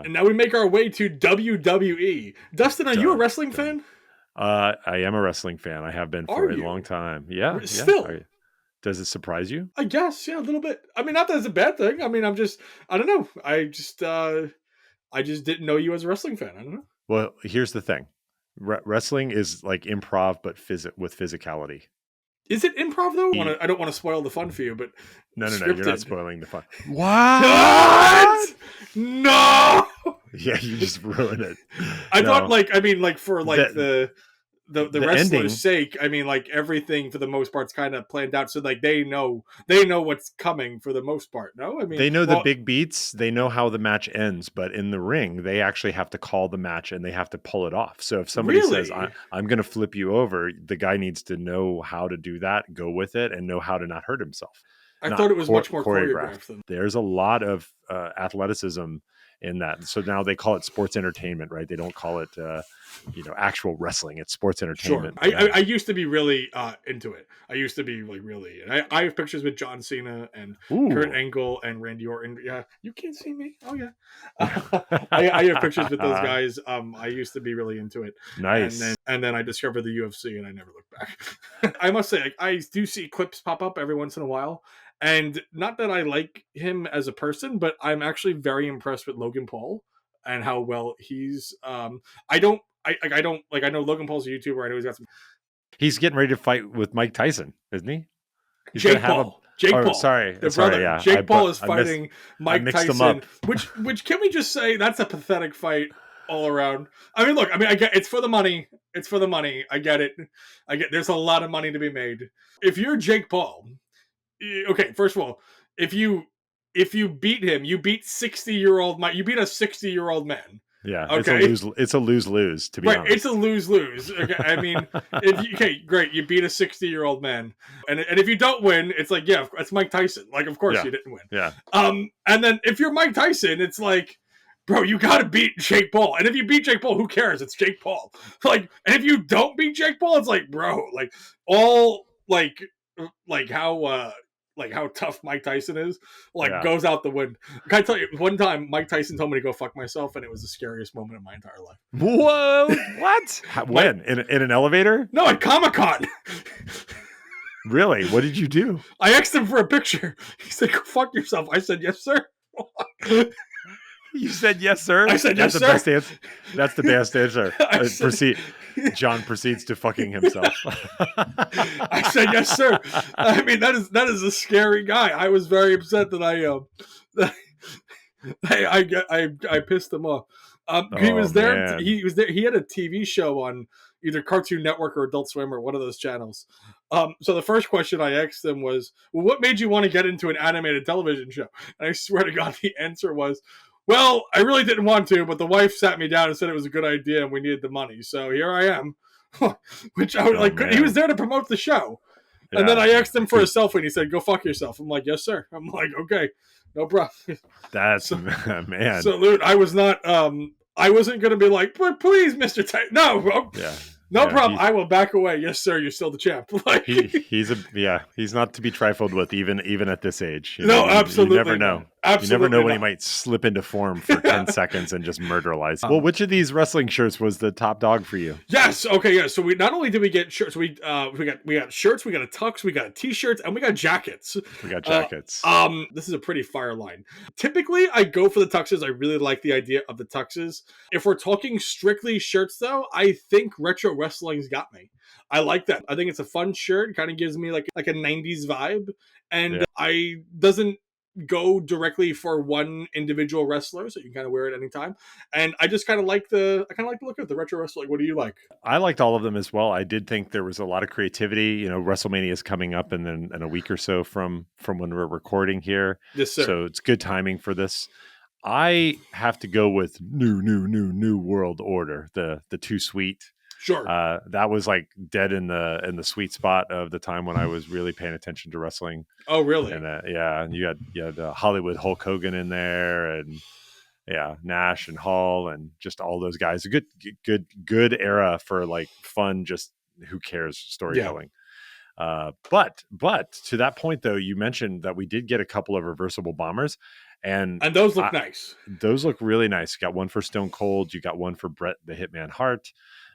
And now we make our way to WWE. Dustin, are you a Dun, wrestling dun. fan? I am a wrestling fan. I have been Are for a long you? time. Yeah, yeah. Still, Does it surprise you? I guess, yeah, a little bit. I mean, not that it's a bad thing. I mean, I don't know. I just didn't know you as a wrestling fan. I don't know. Well, here's the thing. Wrestling is like improv, but with physicality. Is it improv though? The- I don't want to spoil the fun for you, but no, you're not scripted. spoiling the fun. What? No. Yeah, you just ruined it. I No, thought for the the wrestler's ending. sake, I mean, like everything for the most part's kind of planned out, so like they know what's coming for the most part. No, I mean, They know the well, big beats. They know how the match ends, but in the ring, they actually have to call the match and they have to pull it off. So if somebody says, really, I'm going to flip you over, the guy needs to know how to do that, go with it, and know how to not hurt himself. I Not thought it was much more choreographed. choreographed than. There's a lot of athleticism in that. So now they call it sports entertainment, right? They don't call it, actual wrestling. It's sports Sure, entertainment. I used to be really into it. I used to be like really. I have pictures with John Cena and Kurt Ooh. Angle and Randy Orton. Yeah, you can't see me. Oh yeah, I have pictures with those guys. I used to be really into it. Nice. And then I discovered the UFC and I never looked back. I must say, like, I do see clips pop up every once in a while, and not that I like him as a person, but I'm actually very impressed with Logan Paul and how well he's. I don't. I don't like. I know Logan Paul's a YouTuber. I know he's got some. He's getting ready to fight with Mike Tyson, isn't he? He's Jake gonna have Paul. Jake Paul. Sorry, The brother. yeah. Jake Paul is fighting Mike mixed Tyson. them up. Which can we just say that's a pathetic fight all around. I mean, look. I mean, I get it's for the money. It's for the money. I get it. There's a lot of money to be made. If you're Jake Paul, okay. First of all, if you beat him, you beat 60-year-old. You beat a 60-year-old man. Yeah, okay. It's a lose-lose, to be honest. It's a lose-lose. Okay, I mean, great, you beat a 60-year-old man, and if you don't win, it's like, yeah, it's Mike Tyson. Like, of course you didn't win. Yeah. And then if you're Mike Tyson, it's like, bro, you got to beat Jake Paul. And if you beat Jake Paul, who cares? It's Jake Paul. Like, and if you don't beat Jake Paul, it's like, bro, like all like how tough Mike Tyson is, goes out the window. Can I tell you, one time Mike Tyson told me to go fuck myself, and it was the scariest moment of my entire life. Whoa! What? When? In an elevator? No, at Comic-Con. Really? What did you do? I asked him for a picture. He said, "Go fuck yourself." I said, "Yes, sir." You said yes, sir. I said, yes, That's sir. The best answer. That's the best answer. John proceeds to fucking himself. I said, "Yes, sir." I mean, that is a scary guy. I was very upset that I pissed him off. He was there. Man. He was there. He had a TV show on either Cartoon Network or Adult Swim or one of those channels. So the first question I asked him was, "Well, what made you want to get into an animated television show?" And I swear to God, the answer was, "Well, I really didn't want to, but the wife sat me down and said it was a good idea and we needed the money. So here I am." Which I was man. he was there to promote the show. Yeah. And then I asked him for a selfie and he said, "Go fuck yourself." I'm like, "Yes, sir." I'm like, "Okay, no problem." That's man. Salute. I was not I wasn't gonna be like, "Please, Mr. Tight." No, bro. Yeah. No problem. I will back away. "Yes, sir. You're still the champ." Like, he's not to be trifled with, even at this age. Absolutely. You never know. Absolutely, you never know when he might slip into form for 10 seconds and just murderize. Well, which of these wrestling shirts was the top dog for you? Yes. Okay. Yeah. So we not only did we get shirts, we got shirts, we got a tux, we got t-shirts, and we got jackets. This is a pretty fire line. Typically, I go for the tuxes. I really like the idea of the tuxes. If we're talking strictly shirts, though, I think retro wrestling's got me. I like that. I think it's a fun shirt. It kind of gives me like a 90s vibe, and I doesn't go directly for one individual wrestler, so you can kind of wear it anytime. And I just kind of like the look of the retro wrestling. What do you like? I liked all of them as well. I did think there was a lot of creativity. WrestleMania is coming up in a week or so from when we're recording here. Yes, sir. So it's good timing for this. I have to go with new world order, the Too Sweet. Sure. That was like dead in the sweet spot of the time when I was really paying attention to wrestling. Oh, really? And and you had Hollywood Hulk Hogan in there, and Nash and Hall, and just all those guys. A good era for like fun, just who cares storytelling. Yeah. But to that point though, you mentioned that we did get a couple of reversible bombers. And those look nice. Those look really nice. You got one for Stone Cold. You got one for Bret the Hitman Hart.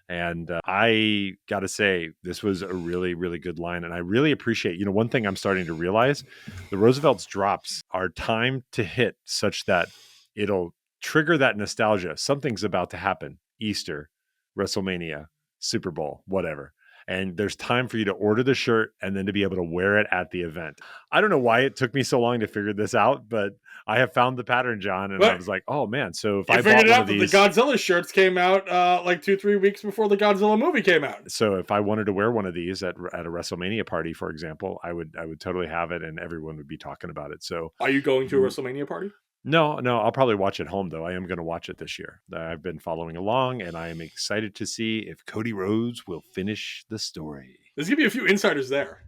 And I got to say, this was a really, really good line. And I really appreciate, one thing I'm starting to realize, the Roosevelt's drops are timed to hit such that it'll trigger that nostalgia. Something's about to happen. Easter, WrestleMania, Super Bowl, whatever. And there's time for you to order the shirt and then to be able to wear it at the event. I don't know why it took me so long to figure this out, but I have found the pattern, John, and I was like, oh man, so if I bought one of these, the Godzilla shirts came out like 2-3 weeks before the Godzilla movie came out. So if I wanted to wear one of these at a WrestleMania party, for example, I would totally have it, and everyone would be talking about it. So are you going to a WrestleMania party? No, I'll probably watch it home, though. I am going to watch it this year. I've been following along, and I am excited to see if Cody Rhodes will finish the story. There's going to be a few insiders there.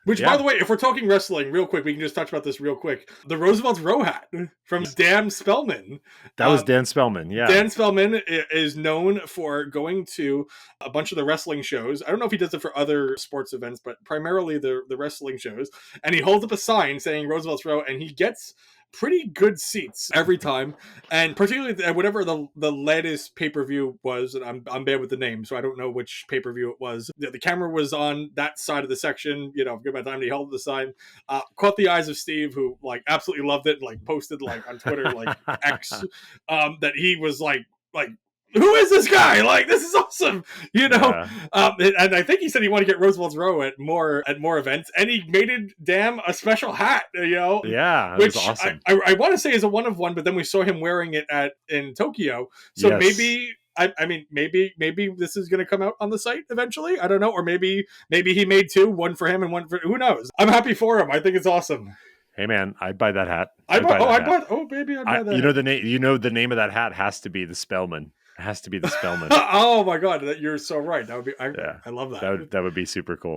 Which, by the way, if we're talking wrestling real quick, we can just touch about this real quick. The Roosevelt's Row hat from Dan Spellman. That was Dan Spellman, yeah. Dan Spellman is known for going to a bunch of the wrestling shows. I don't know if he does it for other sports events, but primarily the wrestling shows. And he holds up a sign saying Roosevelt's Row, and he gets pretty good seats every time, and particularly whatever the latest pay-per-view was, and I'm bad with the name, so I don't know which pay-per-view it was. The camera was on that side of the section, good by the time he held the sign, caught the eyes of Steve, who like absolutely loved it, and like posted like on Twitter, like X, that he was like who is this guy? Like, this is awesome, Yeah. And I think he said he wanted to get Roosevelt's Row at more events, and he made it a special hat, Yeah, which was awesome. I want to say is a 1-of-1, but then we saw him wearing it in Tokyo, so yes. Maybe. I mean, maybe this is going to come out on the site eventually. I don't know, or maybe he made 2, one for him and one for who knows. I'm happy for him. I think it's awesome. Hey man, I'd buy that hat. I'd buy that. The name of that hat has to be the Spellman. It has to be the Spellman. Oh my god, you're so right. That would be. I love that. That would be super cool.